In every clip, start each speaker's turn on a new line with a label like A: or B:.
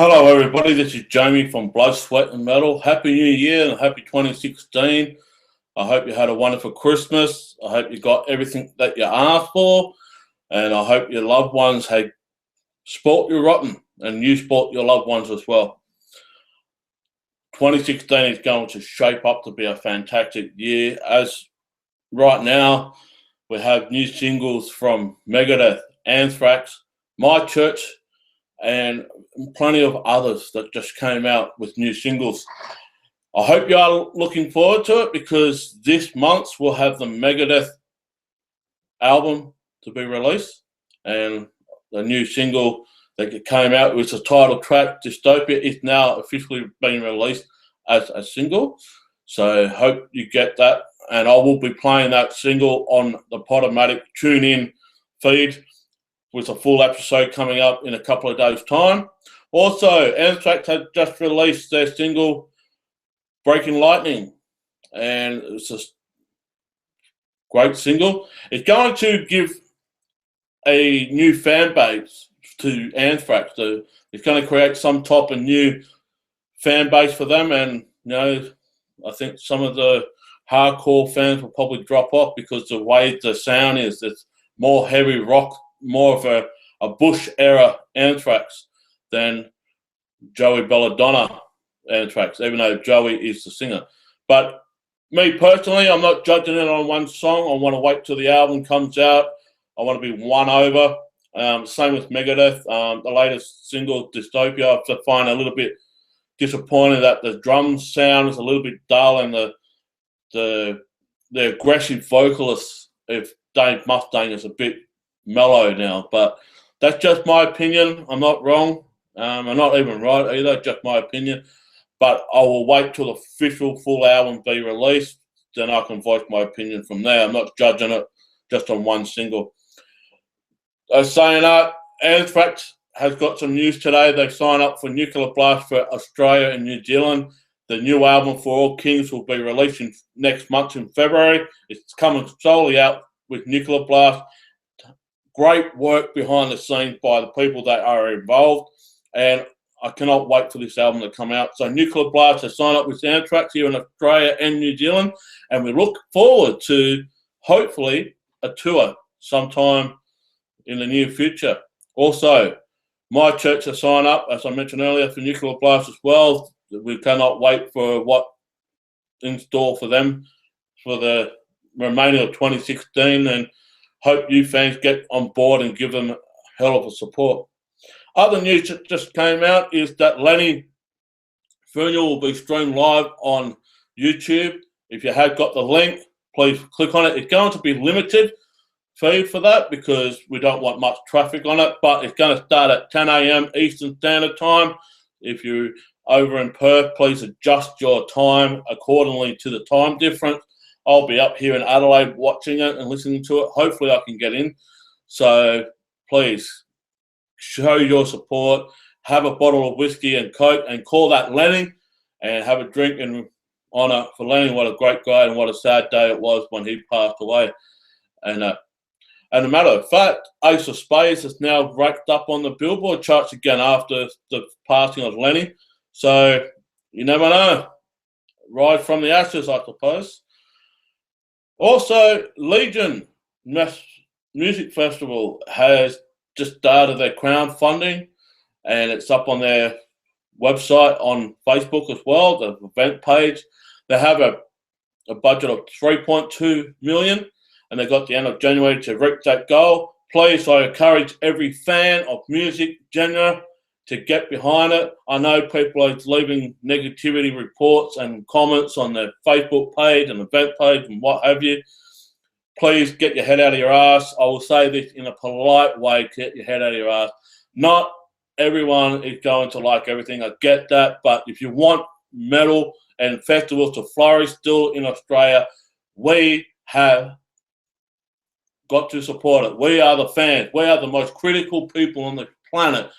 A: Hello everybody, this is Jamie from Blood, Sweat and Metal. Happy New Year and happy 2016. I hope you had a wonderful Christmas. I hope you got everything that you asked for. And I hope your loved ones had sport you rotten and you sport your loved ones as well. 2016 is going to shape up to be a fantastic year. As right now, we have new singles from Megadeth, Anthrax, My Church, and plenty of others that just came out with new singles. I hope you are looking forward to it because this month we'll have the Megadeth album to be released, and the new single that came out with the title track, Dystopia, is now officially being released as a single. So hope you get that, and I will be playing that single on the Podomatic tune-in feed with a full episode coming up in a couple of days' time. Also, Anthrax had just released their single, Breaking Lightning, and it's a great single. It's going to give a new fan base to Anthrax. So it's going to create some type of new fan base for them, and I think some of the hardcore fans will probably drop off because the way the sound is, it's more heavy rock, more of a Bush era Anthrax than Joey Belladonna Anthrax, even though Joey is the singer. But me personally, I'm not judging it on one song. I want to wait till the album comes out. I want to be won over. Same with Megadeth. The latest single, Dystopia, I find a little bit disappointing that the drum sound is a little bit dull, and the aggressive vocalist, if Dave Mustaine, is a bit mellow now. But that's just my opinion. I'm not wrong. I'm not even right either, just my opinion. But I will wait till the official full album be released, then I can voice my opinion from there. I'm not judging it just on one single. Saying that, Anthrax has got some news today. They've signed up for Nuclear Blast for Australia and New Zealand. The new album, For All Kings, will be released next month in February. It's coming solely out with Nuclear Blast. Great work behind the scenes by the people that are involved, and I cannot wait for this album to come out. So Nuclear Blast has signed up with Anthrax here in Australia and New Zealand, and we look forward to hopefully a tour sometime in the near future. Also, My Church has signed up, as I mentioned earlier, for Nuclear Blast as well. We cannot wait for what's in store for them for the remainder of 2016, and hope you fans get on board and give them a hell of a support. Other news that just came out is that Lenny's funeral will be streamed live on YouTube. If you have got the link, please click on it. It's going to be limited feed for that because we don't want much traffic on it, but it's going to start at 10 a.m. Eastern Standard Time. If you're over in Perth, please adjust your time accordingly to the time difference. I'll be up here in Adelaide watching it and listening to it. Hopefully I can get in. So please show your support. Have a bottle of whiskey and Coke and call that Lenny and have a drink in honour for Lenny. What a great guy and what a sad day it was when he passed away. And a matter of fact, Ace of Spades is now racked up on the Billboard charts again after the passing of Lenny. So you never know. Rise from the ashes, I suppose. Also, Legion Music Festival has just started their crowdfunding, and it's up on their website on Facebook as well, the event page. They have a budget of $3.2 million, and they've got the end of January to reach that goal. Please, I encourage every fan of music genre to get behind it. I know people are leaving negativity reports and comments on their Facebook page and event page and what have you. Please get your head out of your ass. I will say this in a polite way, get your head out of your ass. Not everyone is going to like everything. I get that. But if you want metal and festivals to flourish still in Australia, we have got to support it. We are the fans. We are the most critical people on the planet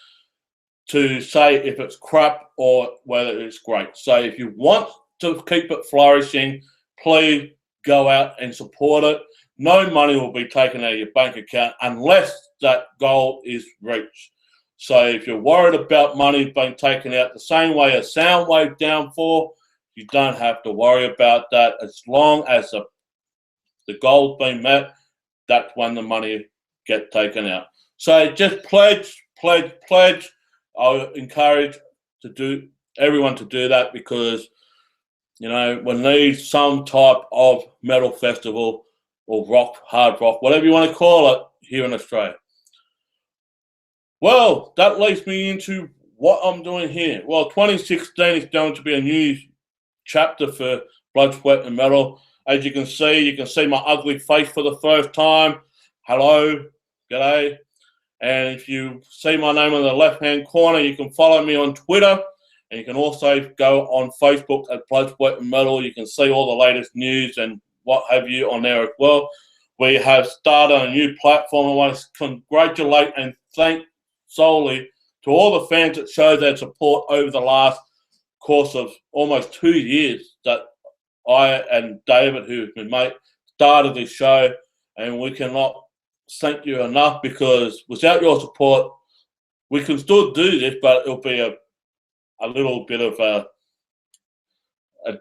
A: to say if it's crap or whether it's great. So if you want to keep it flourishing, please go out and support it. No money will be taken out of your bank account unless that goal is reached. So if you're worried about money being taken out the same way as Soundwave downfall, you don't have to worry about that. As long as the goal's been met, that's when the money gets taken out. So just pledge. I encourage everyone to do that because, you know, we need some type of metal festival or rock, hard rock, whatever you want to call it, here in Australia. Well, that leads me into what I'm doing here. Well, 2016 is going to be a new chapter for Blood, Sweat and Metal. As you can see my ugly face for the first time. Hello, g'day. And if you see my name on the left-hand corner, you can follow me on Twitter. And you can also go on Facebook at Blood, Sweat and Metal. You can see all the latest news and what have you on there as well. We have started a new platform. I want to congratulate and thank solely to all the fans that showed their support over the last course of almost 2 years that I and David, who's been mate, started this show. And we cannot thank you enough because without your support, we can still do this, but it'll be a little bit of a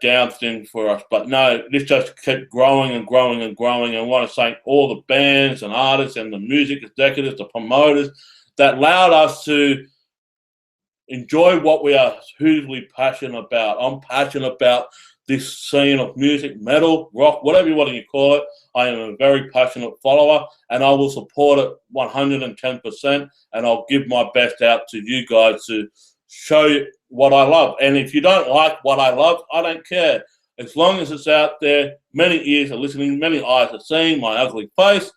A: down thing for us. But no, this just kept growing and growing and growing. And I want to thank all the bands and artists and the music executives, the promoters that allowed us to enjoy what we are hugely passionate about. I'm passionate about this scene of music, metal, rock, whatever you want to call it. I am a very passionate follower and I will support it 110%, and I'll give my best out to you guys to show you what I love. And if you don't like what I love, I don't care. As long as it's out there, many ears are listening, many eyes are seeing my ugly face.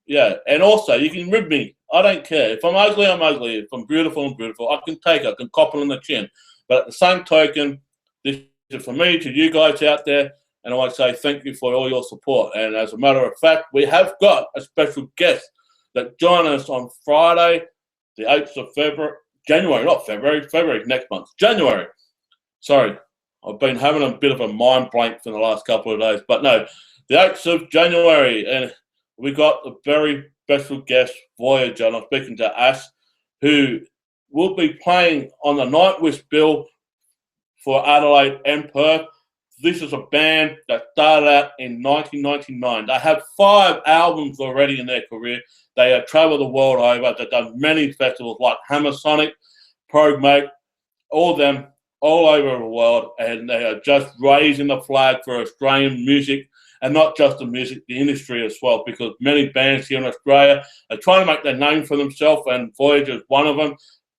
A: Yeah, and also you can rib me. I don't care. If I'm ugly, I'm ugly. If I'm beautiful, I'm beautiful. I can take it. I can cop it on the chin. But at the same token, this is for me, to you guys out there, and I want to say thank you for all your support. And as a matter of fact, we have got a special guest that joined us on Friday, the 8th of February. January, not February. February next month. January. Sorry. I've been having a bit of a mind blank for the last couple of days. But no, the 8th of January. And we got a very special guest, Voyager. And I'm speaking to Ash, who will be playing on the Nightwish bill for Adelaide and Perth. This is a band that started out in 1999. They have 5 albums already in their career. They have travelled the world over. They've done many festivals like Hammer Sonic, Progmate, all of them, all over the world. And they are just raising the flag for Australian music, and not just the music, the industry as well, because many bands here in Australia are trying to make their name for themselves, and Voyager is one of them,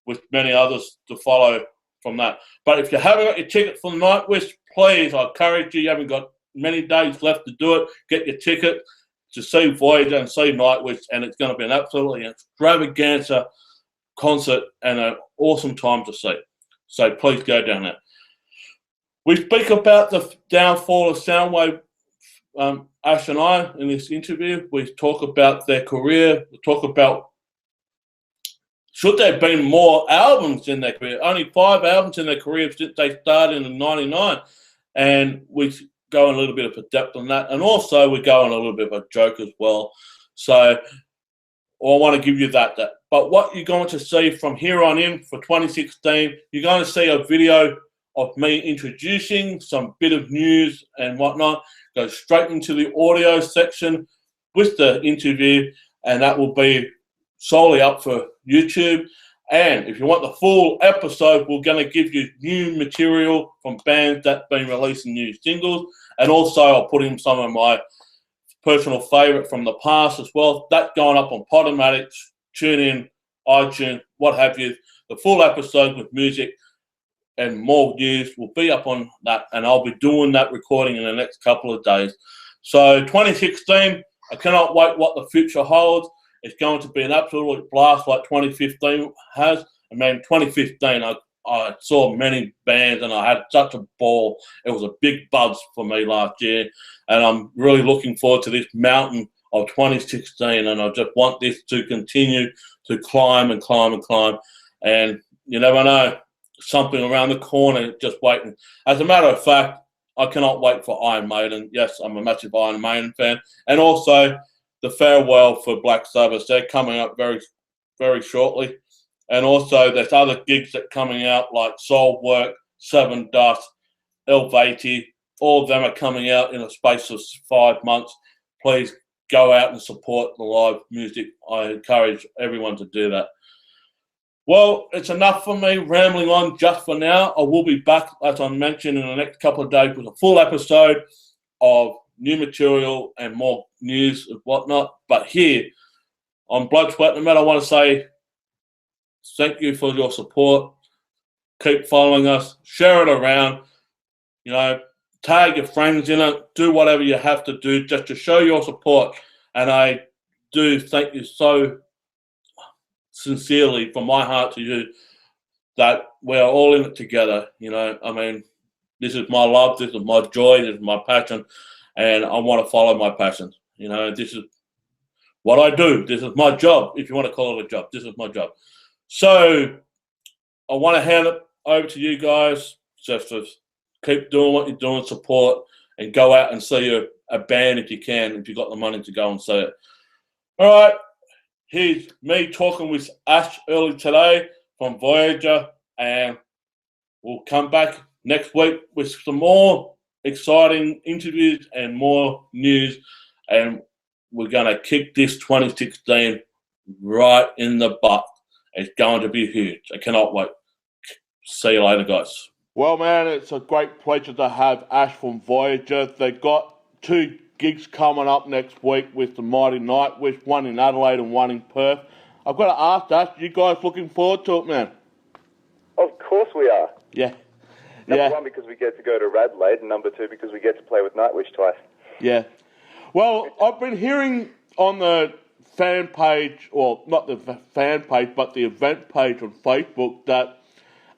A: with many others to follow from that. But if you haven't got your ticket for the Nightwish, please, I encourage you. You haven't got many days left to do it. Get your ticket to see Voyager and see Nightwish, and it's going to be an absolutely extravaganza concert and an awesome time to see. So please go down there. We speak about the downfall of Soundwave, Ash and I, in this interview. We talk about their career. We talk about should there have been more albums in their career. Only 5 albums in their career since they started in 99. And we go in a little bit of a depth on that. And also we go on a little bit of a joke as well. So I want to give you that. But what you're going to see from here on in for 2016, you're going to see a video of me introducing some bit of news and whatnot. Go straight into the audio section with the interview, and that will be solely up for YouTube. And if you want the full episode, we're going to give you new material from bands that have been releasing new singles. And also I'll put in some of my personal favourite from the past as well. That's going up on Podomatic, TuneIn, iTunes, what have you. The full episode with music and more news will be up on that. And I'll be doing that recording in the next couple of days. So 2016, I cannot wait what the future holds. It's going to be an absolute blast like 2015 has. I mean, 2015, I saw many bands and I had such a ball. It was a big buzz for me last year, and I'm really looking forward to this mountain of 2016, and I just want this to continue to climb and climb and climb, and you never know, something around the corner just waiting. As a matter of fact, I cannot wait for Iron Maiden. Yes, I'm a massive Iron Maiden fan, and also the farewell for Black Sabbath. They're coming up very, very shortly. And also, there's other gigs that are coming out like Soul Work, Seven Dust, Elvati. All of them are coming out in a space of 5 months. Please go out and support the live music. I encourage everyone to do that. Well, it's enough for me rambling on just for now. I will be back, as I mentioned, in the next couple of days with a full episode of new material and more news and whatnot. But here on Blood, Sweat and Metal, I want to say thank you for your support. Keep following us. Share it around. You know, tag your friends in it. Do whatever you have to do just to show your support. And I do thank you so sincerely from my heart to you that we're all in it together. You know, I mean, this is my love. This is my joy. This is my passion. And I want to follow my passion. You know, this is what I do. This is my job. If you want to call it a job, this is my job. So I want to hand it over to you guys just to keep doing what you're doing, support, and go out and see a band if you can, if you've got the money to go and see it. All right, here's me talking with Ash early today from Voyager, and we'll come back next week with some more exciting interviews and more news, and we're going to kick this 2016 right in the butt. It's going to be huge. I cannot wait. See you later, guys.
B: Well, man, it's a great pleasure to have Ash from Voyager. They've got 2 gigs coming up next week with the mighty Nightwish, one in Adelaide and one in Perth. I've got to ask, Ash, you guys looking forward to it, man?
C: Of course we are.
B: Yeah.
C: Number one, because we get to go to Adelaide, and number 2, because we get to play with Nightwish twice.
B: Yeah. Well, I've been hearing on the fan page, or not the fan page, but the event page on Facebook, that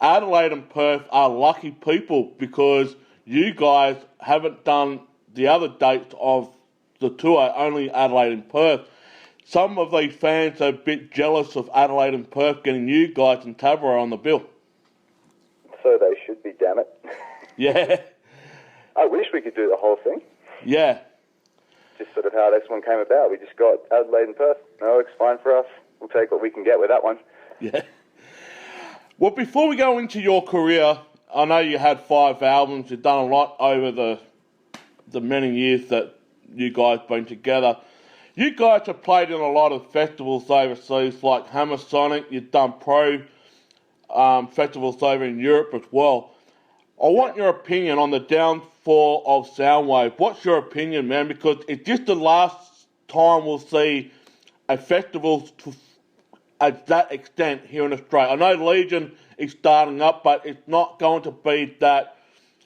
B: Adelaide and Perth are lucky people because you guys haven't done the other dates of the tour, only Adelaide and Perth. Some of these fans are a bit jealous of Adelaide and Perth getting you guys and Tavera on the bill.
C: So they should be, damn it.
B: Yeah.
C: I wish we could do the whole thing.
B: Yeah.
C: Just sort of how this one came about. We just got Adelaide and Perth. No, it's fine for us. We'll take what we can get with that one.
B: Yeah. Well, before we go into your career, I know you had 5 albums. You've done a lot over the many years that you guys been together. You guys have played in a lot of festivals overseas, like Hammer Sonic. You've done pro festivals over in Europe as well. I want your opinion on the downfall of Soundwave. What's your opinion, man? Because it's just the last time we'll see a festival at that extent here in Australia. I know Legion is starting up, but it's not going to be that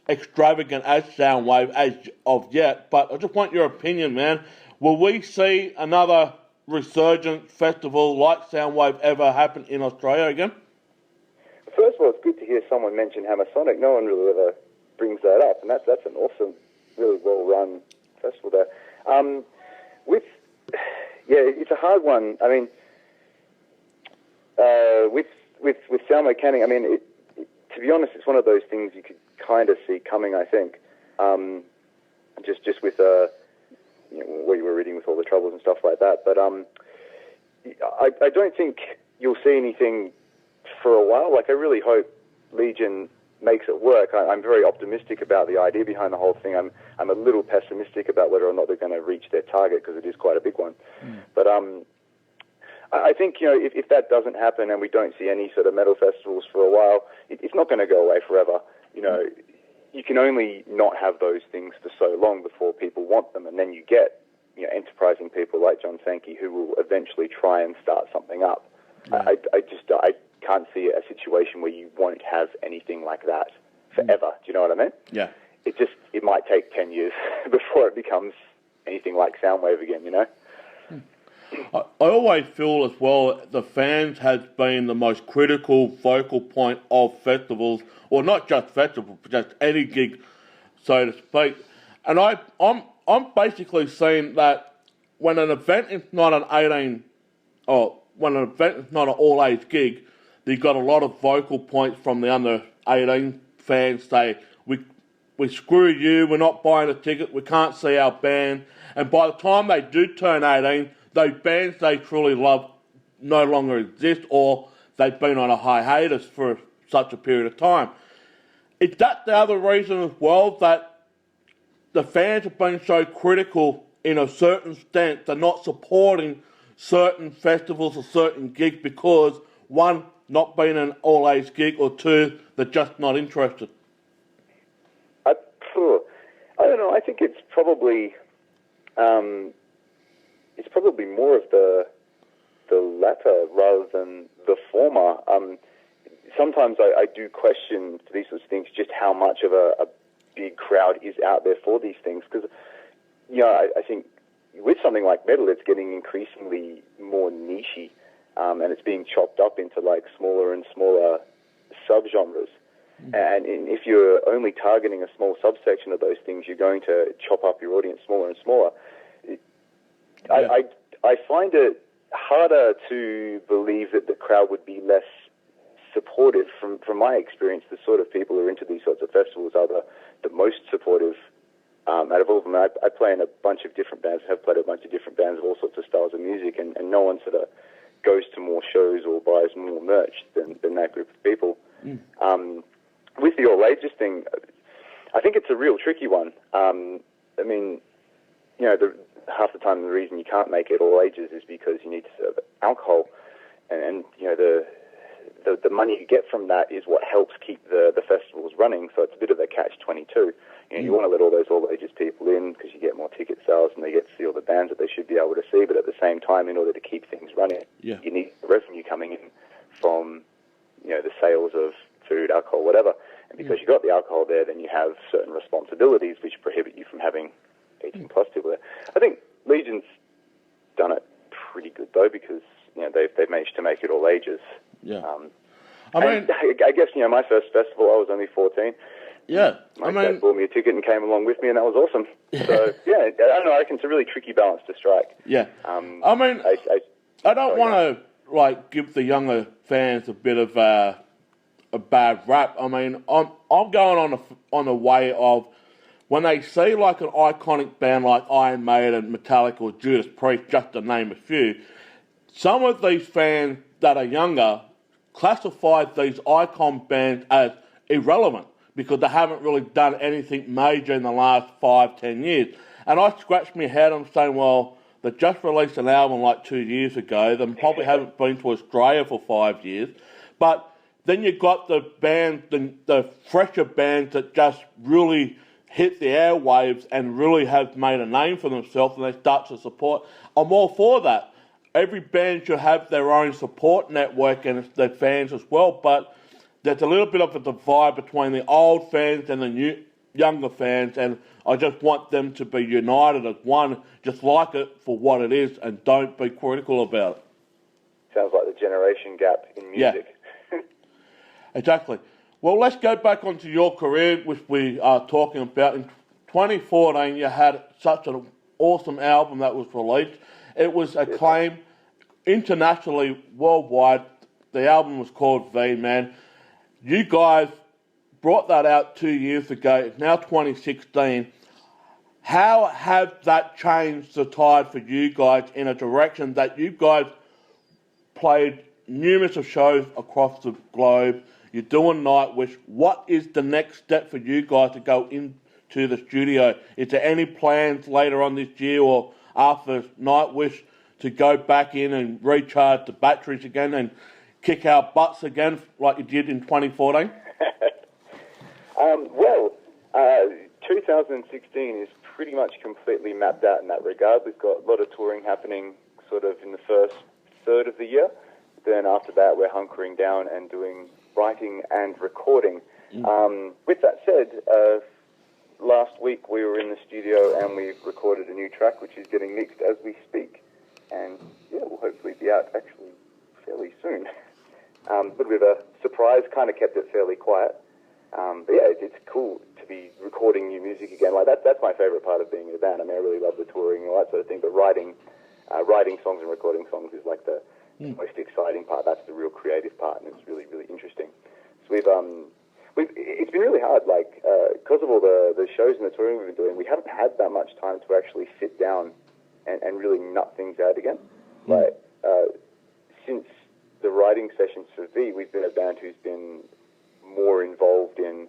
B: extravagant as Soundwave as of yet. But I just want your opinion, man. Will we see another resurgent festival like Soundwave ever happen in Australia again?
C: First of all, it's good to hear someone mention Hammer Sonic. No one really ever brings that up, and that's an awesome, really well-run festival there. It's a hard one. I mean, with Soundwave Canning, I mean, to be honest, it's one of those things you could kind of see coming, I think. Just with what you were reading with all the troubles and stuff like that. But I don't think you'll see anything for a while. Like, I really hope Legion makes it work. I'm very optimistic about the idea behind the whole thing. I'm a little pessimistic about whether or not they're going to reach their target, because it is quite a big one. But I think, if that doesn't happen and we don't see any sort of metal festivals for a while, it's not going to go away forever. You can only not have those things for so long before people want them, and then you get enterprising people like John Sankey who will eventually try and start something up. Yeah. I can't see a situation where you won't have anything like that forever. Do you know what I mean?
B: Yeah.
C: It might take 10 years before it becomes anything like Soundwave again,
B: I always feel as well the fans has been the most critical focal point of festivals, or not just festivals, but just any gig, so to speak. And I'm basically saying that when an event is not an 18, or when an event is not an all-age gig, you've got a lot of vocal points from the under 18 fans say, we screw you, we're not buying a ticket, we can't see our band. And by the time they do turn 18, those bands they truly love no longer exist, or they've been on a hiatus for such a period of time. Is that the other reason as well, that the fans have been so critical in a certain stance, they're not supporting certain festivals or certain gigs because, one, not being an all-age gig, or two, they're just not interested?
C: I don't know. I think it's probably more of the latter rather than the former. Sometimes I do question for these sorts of things just how much of a big crowd is out there for these things, because I think with something like metal, it's getting increasingly more nichey, and it's being chopped up into like smaller and smaller subgenres. And if you're only targeting a small subsection of those things, you're going to chop up your audience smaller and smaller. I find it harder to believe that the crowd would be less supportive. From my experience, the sort of people who are into these sorts of festivals are the most supportive out of all of them. I play in a bunch of different bands, have played a bunch of different bands of all sorts of styles of music, and no one sort of goes to more shows or buys more merch than that group of people. With the all ages thing, I think it's a real tricky one. I mean, half the time the reason you can't make it all ages is because you need to serve alcohol, and the money you get from that is what helps keep the festivals running. So it's a bit of a catch-22. You want to let all those all ages people in because you get more ticket sales and they get to see all the bands that they should be able to see. But at the same time, in order to keep things running, you need revenue coming in from the sales of food, alcohol, whatever. And because you got the alcohol there, then you have certain responsibilities which prohibit you from having 18 plus people there. I think Legion's done it pretty good though, because they've managed to make it all ages. I guess my first festival, I was only 14. My dad bought me a ticket and came along with me, and that was awesome. So I don't know. I reckon it's a really tricky balance to strike.
B: I don't want to give the younger fans a bit of a bad rap. I mean, I'm going on the way of when they see like an iconic band like Iron Maiden, Metallica, or Judas Priest, just to name a few. Some of these fans that are younger classify these icon bands as irrelevant because they haven't really done anything major in the last 5-10 years. And I scratched my head. I'm saying, well, they just released an album like 2 years ago. They probably haven't been to Australia for 5 years. But then you've got the bands, the fresher bands that just really hit the airwaves and really have made a name for themselves, and they start to support. I'm all for that. Every band should have their own support network and their fans as well, but there's a little bit of a divide between the old fans and the younger fans, and I just want them to be united as one, just like it for what it is, and don't be critical about it.
C: Sounds like the generation gap in music.
B: Yeah. Exactly. Well, let's go back onto your career, which we are talking about. In 2014, you had such an awesome album that was released. It was acclaimed internationally, worldwide. The album was called V-Man. You guys brought that out 2 years ago. It's now 2016. How have that changed the tide for you guys in a direction that you guys played numerous of shows across the globe? You're doing Nightwish. What is the next step for you guys to go into the studio? Is there any plans later on this year or after Nightwish to go back in and recharge the batteries again and kick our butts again like you did in 2014?
C: 2016 is pretty much completely mapped out in that regard. We've got a lot of touring happening sort of in the first third of the year. Then after that, we're hunkering down and doing writing and recording. With that said, last week we were in the studio and we recorded a new track which is getting mixed as we speak. and yeah, we'll hopefully be out actually fairly soon. A little bit of a surprise, kind of kept it fairly quiet. But yeah, it's cool to be recording new music again. Like that's my favourite part of being in a band. I mean, I really love the touring and all that sort of thing, but writing songs and recording songs is like the most exciting part. That's the real creative part, and it's really, really interesting. So it's been really hard, like, because of all the shows and the touring we've been doing, we haven't had that much time to actually sit down and really nut things out again. Like, since the writing sessions for V, we've been a band who's been more involved in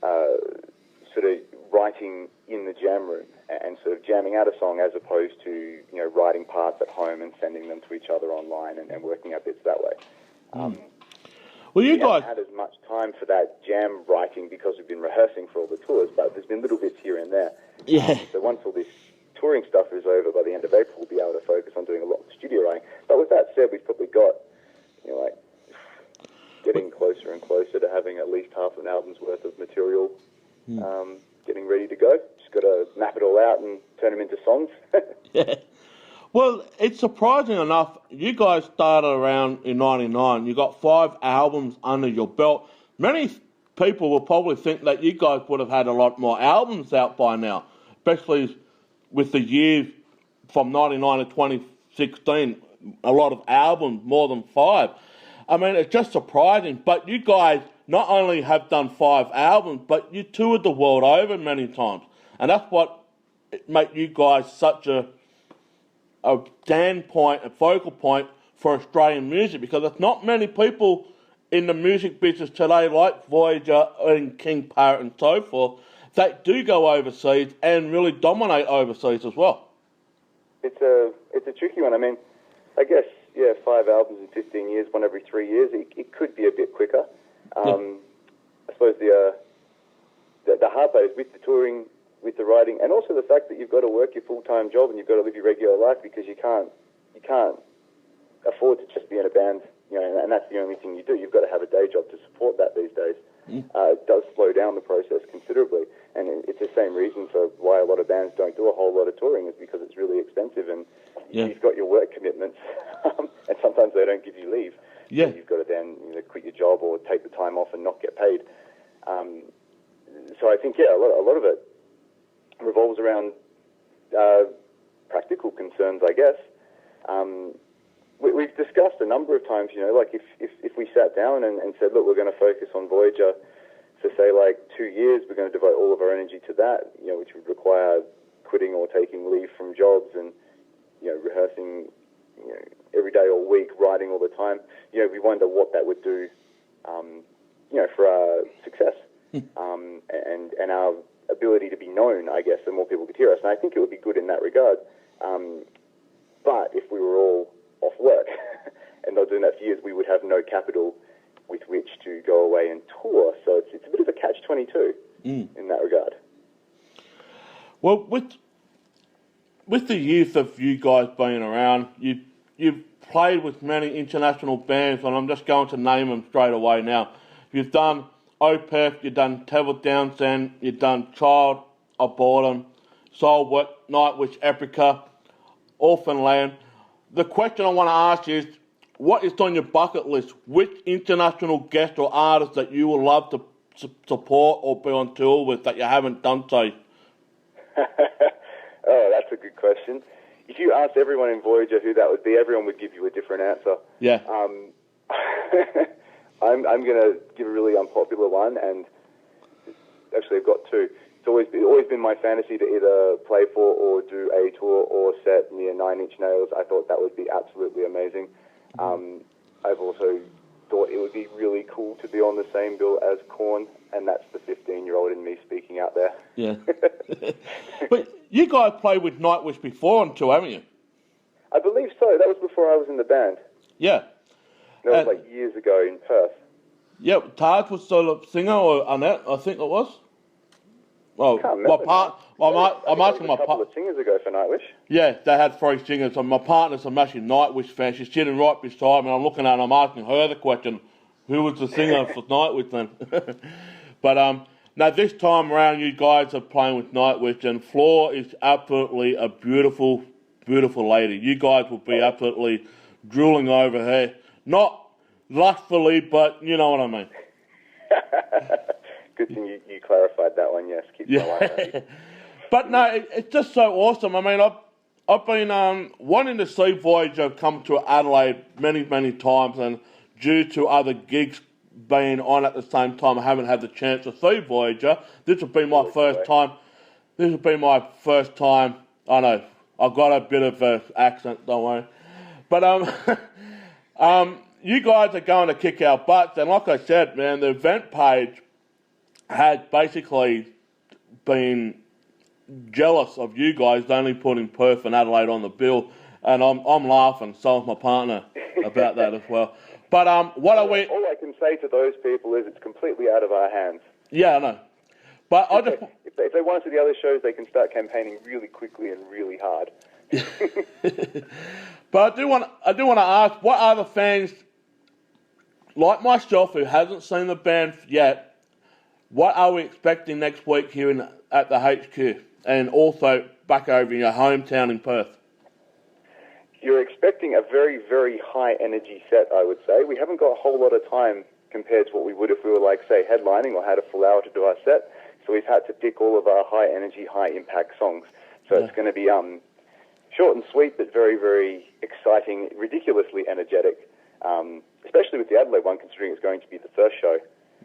C: sort of writing in the jam room and sort of jamming out a song as opposed to, you know, writing parts at home and sending them to each other online and working out bits that way.
B: Well, you guys
C: haven't had as much time for that jam writing because we've been rehearsing for all the tours, but there's been little bits here and there.
B: Yeah.
C: So once all this touring stuff is over by the end of April, we'll be able to focus on doing a lot of studio writing. But with that said, we've probably got, you know, like, getting closer and closer to having at least half an album's worth of material getting ready to go. Just got to map it all out and turn them into songs.
B: Yeah. Well, it's surprising enough, you guys started around in 99. You got 5 albums under your belt. Many people will probably think that you guys would have had a lot more albums out by now, especially with the years from 99 to 2016, a lot of albums, more than 5. I mean, it's just surprising. But you guys not only have done 5 albums, but you toured the world over many times. And that's what makes you guys such a standpoint, a focal point for Australian music, because there's not many people in the music business today, like Voyager and King Parrot and so forth, that do go overseas and really dominate overseas as well.
C: It's a tricky one. I mean, I guess, 5 albums in 15 years, one every 3 years, it could be a bit quicker. I suppose the hard part is with the touring, with the writing, and also the fact that you've got to work your full-time job and you've got to live your regular life, because you can't afford to just be in a band, you know, and that's the only thing you do. You've got to have a day job to support that these days. It does slow down the process considerably, and it's the same reason for why a lot of bands don't do a whole lot of touring, is because it's really expensive and you've got your work commitments, and sometimes they don't give you leave.
B: Yeah.
C: So you've got to then quit your job or take the time off and not get paid. So I think, a lot of it revolves around practical concerns, I guess. We've discussed a number of times, like if we sat down and said, look, we're going to focus on Voyager for, say, like 2 years, we're going to devote all of our energy to that, which would require quitting or taking leave from jobs and, rehearsing, every day all week, writing all the time. We wonder what that would do, for our success and our ability to be known, I guess, so more people could hear us. And I think it would be good in that regard. But if we were all off work and not doing that for years, we would have no capital with which to go away and tour. So it's a bit of a catch-22 in that regard.
B: Well, with the youth of you guys being around, you've played with many international bands, and I'm just going to name them straight away now. You've done Opeth, you've done Tevil Townsend, you've done Child of Boredom, Soulwork, Nightwish, Epica, Orphan Land. The question I want to ask you is, what is on your bucket list? Which international guest or artist that you would love to support or be on tour with that you haven't done so?
C: Oh, that's a good question. If you asked everyone in Voyager who that would be, everyone would give you a different answer.
B: Yeah.
C: I'm going to give a really unpopular one, and actually I've got two. It's always been my fantasy to either play for or do a tour or set near Nine Inch Nails. I thought that would be absolutely amazing. I've also thought it would be really cool to be on the same bill as Korn, and that's the 15-year-old in me speaking out there.
B: Yeah. But you guys played with Nightwish before on tour, haven't you?
C: I believe so. That was before I was in the band.
B: Yeah.
C: That was like years ago in Perth.
B: Yeah, Taj was the singer, or Annette, I think it was. Well, I'm asking my partner. A couple
C: of singers ago for Nightwish.
B: Yeah, they had 3 singers, and my partner's a massive Nightwish fan. She's sitting right beside me, and I'm looking at her, and I'm asking her the question, who was the singer for Nightwish then? But now this time around, you guys are playing with Nightwish, and Floor is absolutely a beautiful beautiful lady. You guys will be absolutely drooling over her. Not lustfully, but you know what I mean.
C: Good thing you clarified that one, yes. Keep my life happy.
B: But no, it's just so awesome. I mean, I've been wanting to see Voyager come to Adelaide many, many times, and due to other gigs being on at the same time, I haven't had the chance to see Voyager. This will be my first time. This will be my first time. I know I've got a bit of an accent, don't worry. But you guys are going to kick our butts, and like I said, man, the event page had basically been jealous of you guys only putting Perth and Adelaide on the bill, and I'm laughing. So is my partner about that as well. But what are we?
C: All I can say to those people is it's completely out of our hands.
B: Yeah, I know. But I just
C: if they want to see the other shows, they can start campaigning really quickly and really hard.
B: But I do want to ask, what are the fans like myself who hasn't seen the band yet? What are we expecting next week here at the HQ, and also back over in your hometown in Perth?
C: You're expecting a very, very high energy set, I would say. We haven't got a whole lot of time compared to what we would if we were, like, say, headlining or had a full hour to do our set. So we've had to pick all of our high energy, high impact songs. So it's going to be short and sweet, but very, very exciting, ridiculously energetic, especially with the Adelaide one, considering it's going to be the first show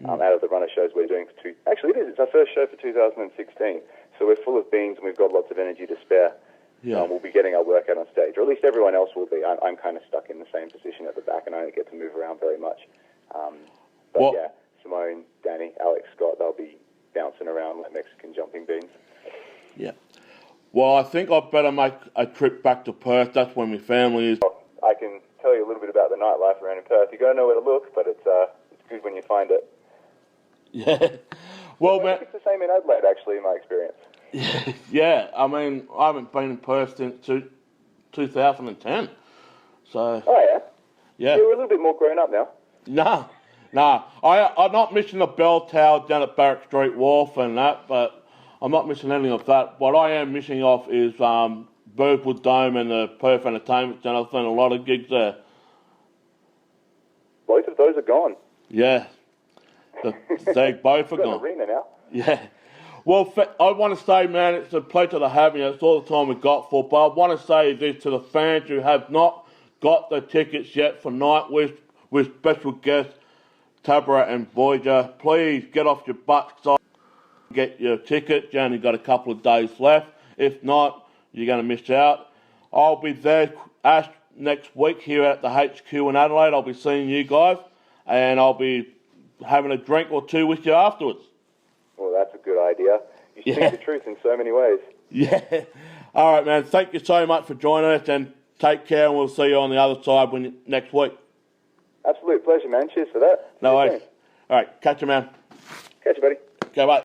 C: out of the runner shows we're doing for Actually, it is. It's our first show for 2016. So we're full of beans and we've got lots of energy to spare.
B: Yeah.
C: We'll be getting our work out on stage, or at least everyone else will be. I'm kind of stuck in the same position at the back, and I don't get to move around very much. But yeah, Simone, Danny, Alex, Scott, they'll be bouncing around like Mexican jumping beans.
B: Yeah. Well, I think I'd better make a trip back to Perth. That's where my family is.
C: I can tell you a little bit about the nightlife around in Perth. You got to know where to look, but it's good when you find it.
B: Yeah. Well, man.
C: It's the same in Adelaide, actually, in my experience.
B: Yeah, I mean, I haven't been in Perth since 2010. So.
C: Oh, yeah?
B: Yeah.
C: We're a little bit more grown up now.
B: Nah. I'm not missing the bell tower down at Barrack Street Wharf and that, but I'm not missing any of that. What I am missing off is Birdwood Dome and the Perth Entertainment Centre. I've seen a lot of gigs there.
C: Both of those are gone.
B: Yeah. They both are gone.
C: An arena now.
B: Yeah. Well, I want to say, man, it's a pleasure to have you. It's all the time we've got for. But I want to say this to the fans who have not got the tickets yet for Nightwish with special guests Tabra and Voyager. Please get off your butts, get your ticket. You only got a couple of days left. If not, you're going to miss out. I'll be there next week here at the HQ in Adelaide. I'll be seeing you guys, and I'll be having a drink or two with you afterwards.
C: Well, that's a good idea. You speak the truth in so many ways.
B: Yeah. All right, man. Thank you so much for joining us, and take care, and we'll see you on the other side next week.
C: Absolute pleasure, man. Cheers for that.
B: No worries. All right. Catch you, man.
C: Catch you, buddy.
B: Go, bye.